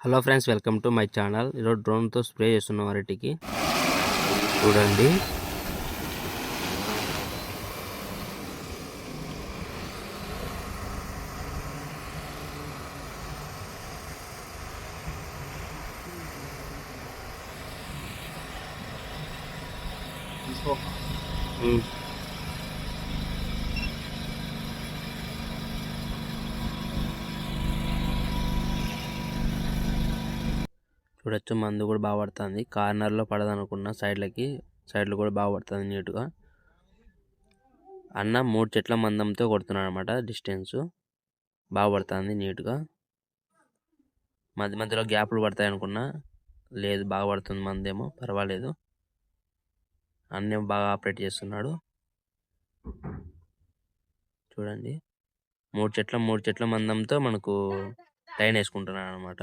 Hello friends, welcome to my channel. ఈరోజు డ్రోన్తో spray చేస్తున్నాం అరటికి. చూడండి, చూడొచ్చు మందు కూడా బాగా పడుతుంది. కార్నర్లో పడదనుకున్న సైడ్లు కూడా బాగా పడుతుంది నీట్గా. అన్న 3 చెట్ల మందంతో కొడుతున్నాడు అనమాట. డిస్టెన్స్ బాగా పడుతుంది నీట్గా. మధ్య మధ్యలో గ్యాప్లు పడతాయి అనుకున్నా, లేదు బాగా పడుతుంది మందేమో, పర్వాలేదు. అన్నీ బాగా ఆపరేట్ చేస్తున్నాడు. చూడండి, 3 చెట్ల మందంతో మనకు లైన్ వేసుకుంటున్నాడు అనమాట.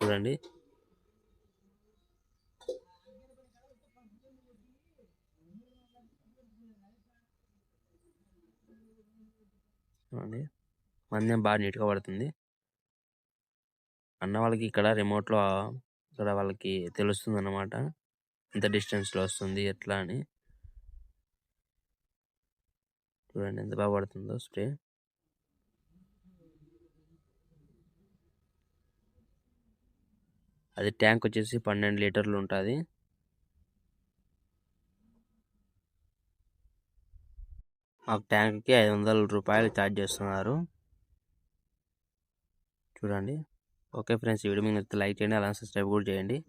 చూడండి, మందం బాగా నీట్గా పడుతుంది. అన్న వాళ్ళకి ఇక్కడ రిమోట్లో ఇక్కడ వాళ్ళకి తెలుస్తుంది అన్నమాట, ఎంత డిస్టెన్స్లో వస్తుంది ఎట్లా అని. చూడండి ఎంత బాగా పడుతుందో స్ప్రే. అది ట్యాంక్ వచ్చేసి 12 లీటర్లు ఉంటుంది. మాకు ట్యాంక్కి 500 రూపాయలు ఛార్జ్ చేస్తున్నారు. చూడండి. ఓకే ఫ్రెండ్స్, ఈ వీడియో మీకు లైక్ చేయండి, అలానే సబ్స్క్రైబ్ కూడా చేయండి.